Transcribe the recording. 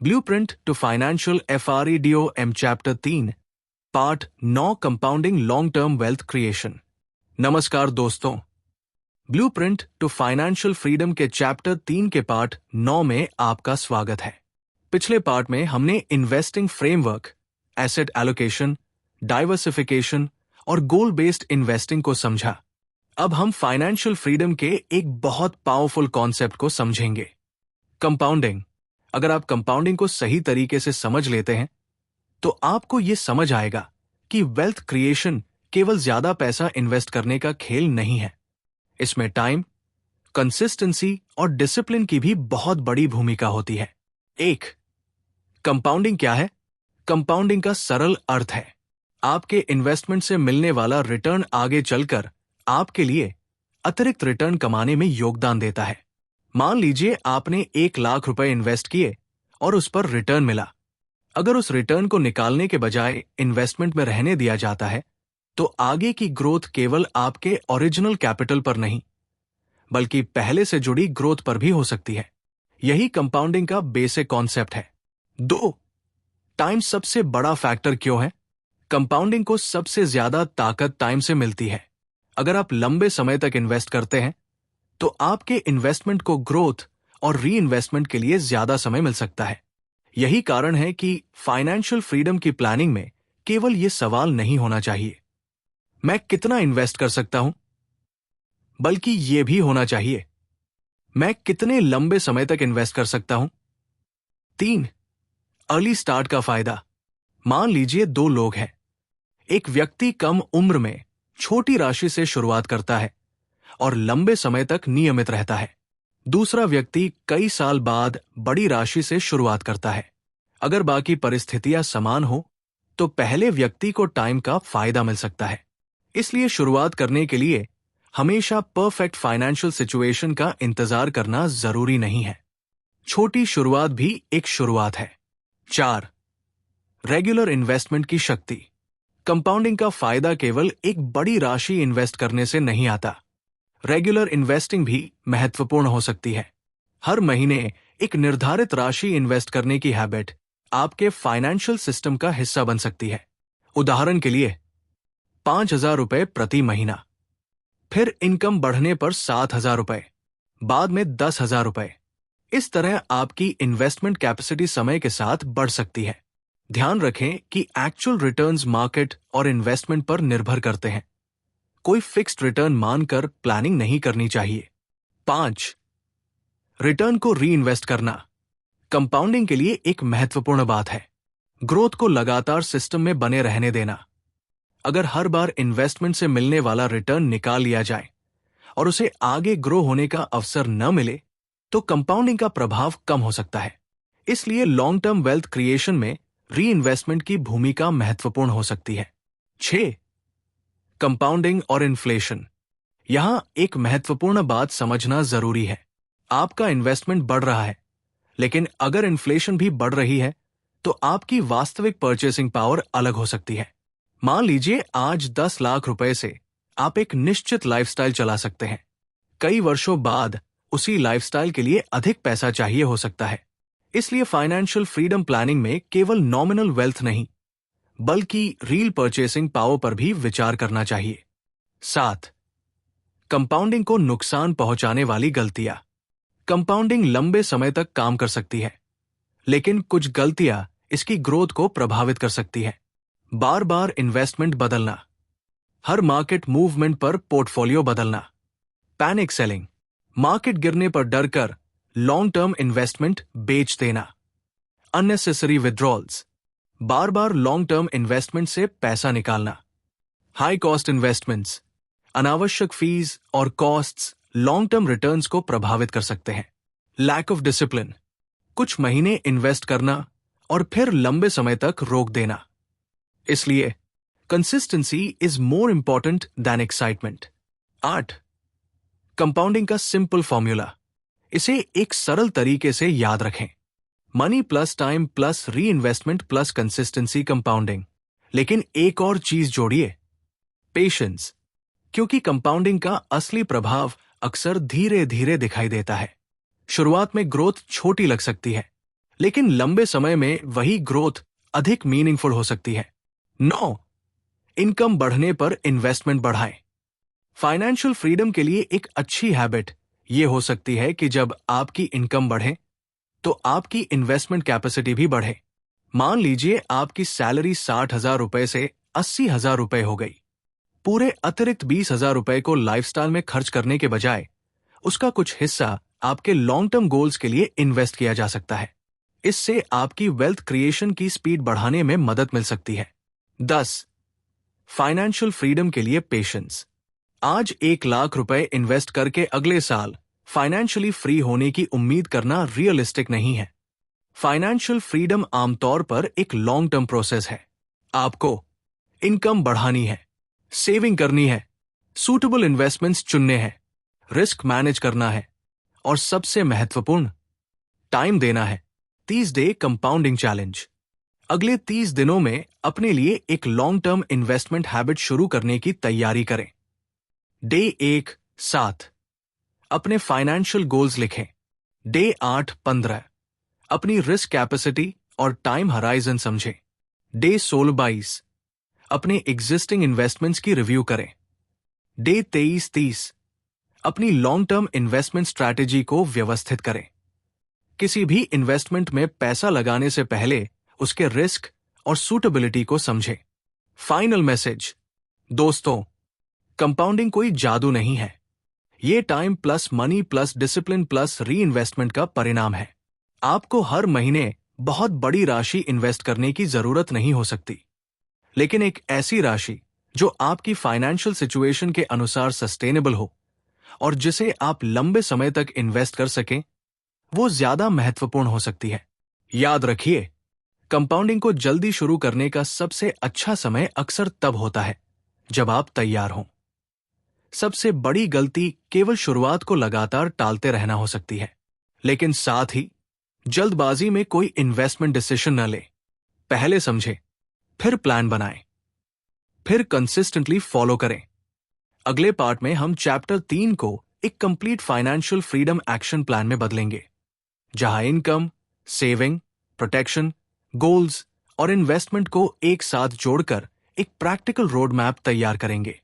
Blueprint to financial FREDOM chapter 3 part 9 compounding long term wealth creation. नमस्कार दोस्तों, blueprint to financial freedom के chapter 3 के part 9 में आपका स्वागत है। पिछले पार्ट में हमने investing framework, asset allocation, diversification और गोल बेस्ड इन्वेस्टिंग को समझा। अब हम फाइनेंशियल फ्रीडम के एक बहुत पावरफुल कॉन्सेप्ट को समझेंगे, कंपाउंडिंग। अगर आप कंपाउंडिंग को सही तरीके से समझ लेते हैं तो आपको यह समझ आएगा कि वेल्थ क्रिएशन केवल ज्यादा पैसा इन्वेस्ट करने का खेल नहीं है। इसमें टाइम, कंसिस्टेंसी और डिसिप्लिन की भी बहुत बड़ी भूमिका होती है। एक, कंपाउंडिंग क्या है? कंपाउंडिंग का सरल अर्थ है आपके इन्वेस्टमेंट से मिलने वाला रिटर्न आगे चलकर आपके लिए अतिरिक्त रिटर्न कमाने में योगदान देता है। मान लीजिए आपने 1 लाख रुपए इन्वेस्ट किए और उस पर रिटर्न मिला। अगर उस रिटर्न को निकालने के बजाय इन्वेस्टमेंट में रहने दिया जाता है तो आगे की ग्रोथ केवल आपके ओरिजिनल कैपिटल पर नहीं बल्कि पहले से जुड़ी ग्रोथ पर भी हो सकती है। यही कंपाउंडिंग का बेसिक कॉन्सेप्ट है। 2, टाइम सबसे बड़ा फैक्टर क्यों है? कंपाउंडिंग को सबसे ज्यादा ताकत टाइम से मिलती है। अगर आप लंबे समय तक इन्वेस्ट करते हैं तो आपके इन्वेस्टमेंट को ग्रोथ और री इन्वेस्टमेंट के लिए ज्यादा समय मिल सकता है। यही कारण है कि फाइनेंशियल फ्रीडम की प्लानिंग में केवल यह सवाल नहीं होना चाहिए मैं कितना इन्वेस्ट कर सकता हूं, बल्कि यह भी होना चाहिए मैं कितने लंबे समय तक इन्वेस्ट कर सकता हूं। 3, अर्ली स्टार्ट का फायदा। मान लीजिए 2 लोग हैं। एक व्यक्ति कम उम्र में छोटी राशि से शुरुआत करता है और लंबे समय तक नियमित रहता है। दूसरा व्यक्ति कई साल बाद बड़ी राशि से शुरुआत करता है। अगर बाकी परिस्थितियां समान हो तो पहले व्यक्ति को टाइम का फायदा मिल सकता है। इसलिए शुरुआत करने के लिए हमेशा परफेक्ट फाइनेंशियल सिचुएशन का इंतजार करना जरूरी नहीं है। छोटी शुरुआत भी एक शुरुआत है। 4, रेगुलर इन्वेस्टमेंट की शक्ति। कंपाउंडिंग का फायदा केवल एक बड़ी राशि इन्वेस्ट करने से नहीं आता। रेगुलर इन्वेस्टिंग भी महत्वपूर्ण हो सकती है। हर महीने एक निर्धारित राशि इन्वेस्ट करने की हैबिट आपके फाइनेंशियल सिस्टम का हिस्सा बन सकती है। उदाहरण के लिए 5,000 रुपए प्रति महीना, फिर इनकम बढ़ने पर 7,000 रुपए, बाद में 10,000 रुपए। इस तरह आपकी इन्वेस्टमेंट कैपेसिटी समय के साथ बढ़ सकती है। ध्यान रखें कि एक्चुअल रिटर्न्स मार्केट और इन्वेस्टमेंट पर निर्भर करते हैं। कोई फिक्स्ड रिटर्न मानकर प्लानिंग नहीं करनी चाहिए। 5, रिटर्न को री इन्वेस्ट करना कंपाउंडिंग के लिए एक महत्वपूर्ण बात है। ग्रोथ को लगातार सिस्टम में बने रहने देना। अगर हर बार इन्वेस्टमेंट से मिलने वाला रिटर्न निकाल लिया जाए और उसे आगे ग्रो होने का अवसर न मिले तो कंपाउंडिंग का प्रभाव कम हो सकता है। इसलिए लॉन्ग टर्म वेल्थ क्रिएशन में री इन्वेस्टमेंट की भूमिका महत्वपूर्ण हो सकती है। 6, कंपाउंडिंग और इन्फ्लेशन। यहां एक महत्वपूर्ण बात समझना जरूरी है। आपका इन्वेस्टमेंट बढ़ रहा है, लेकिन अगर इन्फ्लेशन भी बढ़ रही है तो आपकी वास्तविक परचेसिंग पावर अलग हो सकती है। मान लीजिए आज 10 लाख रुपए से आप एक निश्चित लाइफस्टाइल चला सकते हैं। कई वर्षों बाद उसी लाइफस्टाइल के लिए अधिक पैसा चाहिए हो सकता है। इसलिए फाइनेंशियल फ्रीडम प्लानिंग में केवल नॉमिनल वेल्थ नहीं बल्कि रील परचेसिंग पावर पर भी विचार करना चाहिए। 7, कंपाउंडिंग को नुकसान पहुंचाने वाली गलतियां। कंपाउंडिंग लंबे समय तक काम कर सकती है, लेकिन कुछ गलतियां इसकी ग्रोथ को प्रभावित कर सकती है। बार बार इन्वेस्टमेंट बदलना, हर मार्केट मूवमेंट पर पोर्टफोलियो बदलना, पैनिक सेलिंग, मार्केट गिरने पर डर कर लॉन्ग टर्म इन्वेस्टमेंट बेच देना, अननेसेसरी विड्रॉल्स, बार बार लॉन्ग टर्म इन्वेस्टमेंट से पैसा निकालना, हाई कॉस्ट इन्वेस्टमेंट्स, अनावश्यक फीस और कॉस्ट्स लॉन्ग टर्म रिटर्न्स को प्रभावित कर सकते हैं। लैक ऑफ डिसिप्लिन, कुछ महीने इन्वेस्ट करना और फिर लंबे समय तक रोक देना। इसलिए consistency is more important than excitement. 8, compounding का सिंपल फॉर्मूला। इसे एक सरल तरीके से याद रखें, money plus time plus reinvestment plus consistency compounding. लेकिन एक और चीज जोड़िए, पेशेंस, क्योंकि कंपाउंडिंग का असली प्रभाव अक्सर धीरे धीरे दिखाई देता है। शुरुआत में ग्रोथ छोटी लग सकती है, लेकिन लंबे समय में वही ग्रोथ अधिक मीनिंगफुल हो सकती है। 9. इनकम बढ़ने पर इन्वेस्टमेंट बढ़ाएं। फाइनेंशियल फ्रीडम के लिए एक अच्छी हैबिट यह हो सकती है कि जब आपकी इनकम बढ़े तो आपकी इन्वेस्टमेंट कैपेसिटी भी बढ़े। मान लीजिए आपकी सैलरी 60,000 रुपए से 80,000 रुपए हो गई। पूरे अतिरिक्त 20,000 रुपए को लाइफस्टाइल में खर्च करने के बजाय उसका कुछ हिस्सा आपके लॉन्ग टर्म गोल्स के लिए इन्वेस्ट किया जा सकता है। इससे आपकी वेल्थ क्रिएशन की स्पीड बढ़ाने में मदद मिल सकती है। 10. फाइनेंशियल फ्रीडम के लिए पेशेंस। आज 1,00,000 रुपए इन्वेस्ट करके अगले साल फाइनेंशियली फ्री होने की उम्मीद करना रियलिस्टिक नहीं है। फाइनेंशियल फ्रीडम आमतौर पर एक लॉन्ग टर्म प्रोसेस है। आपको इनकम बढ़ानी है, सेविंग करनी है, सूटेबल इन्वेस्टमेंट्स चुनने हैं, रिस्क मैनेज करना है और सबसे महत्वपूर्ण टाइम देना है। 30 डे कंपाउंडिंग चैलेंज। अगले 30 दिनों में अपने लिए एक लॉन्ग टर्म इन्वेस्टमेंट हैबिट शुरू करने की तैयारी करें। डे 1 7 अपने फाइनेंशियल गोल्स लिखें। डे 8 15 अपनी रिस्क कैपेसिटी और टाइम हराइजन समझें। डे 16 22 अपने एग्जिस्टिंग इन्वेस्टमेंट्स की रिव्यू करें। डे 23 30 अपनी लॉन्ग टर्म इन्वेस्टमेंट स्ट्रैटेजी को व्यवस्थित करें। किसी भी इन्वेस्टमेंट में पैसा लगाने से पहले उसके रिस्क और सूटेबिलिटी को समझें। Final message. दोस्तों, कंपाउंडिंग कोई जादू नहीं है। ये time plus money plus discipline plus री इन्वेस्टमेंट का परिणाम है। आपको हर महीने बहुत बड़ी राशि इन्वेस्ट करने की जरूरत नहीं हो सकती, लेकिन एक ऐसी राशि जो आपकी फाइनेंशियल सिचुएशन के अनुसार सस्टेनेबल हो और जिसे आप लंबे समय तक इन्वेस्ट कर सकें, वो ज्यादा महत्वपूर्ण हो सकती है। याद रखिए, कंपाउंडिंग को जल्दी शुरू करने का सबसे अच्छा समय अक्सर तब होता है जब आप तैयार हों। सबसे बड़ी गलती केवल शुरुआत को लगातार टालते रहना हो सकती है, लेकिन साथ ही जल्दबाजी में कोई इन्वेस्टमेंट डिसीजन न ले। पहले समझें, फिर प्लान बनाएं, फिर कंसिस्टेंटली फॉलो करें। अगले पार्ट में हम चैप्टर 3 को एक complete financial freedom action plan में बदलेंगे, जहां इनकम, सेविंग, प्रोटेक्शन, गोल्स और इन्वेस्टमेंट को एक साथ जोड़कर एक प्रैक्टिकल रोड मैप तैयार करेंगे।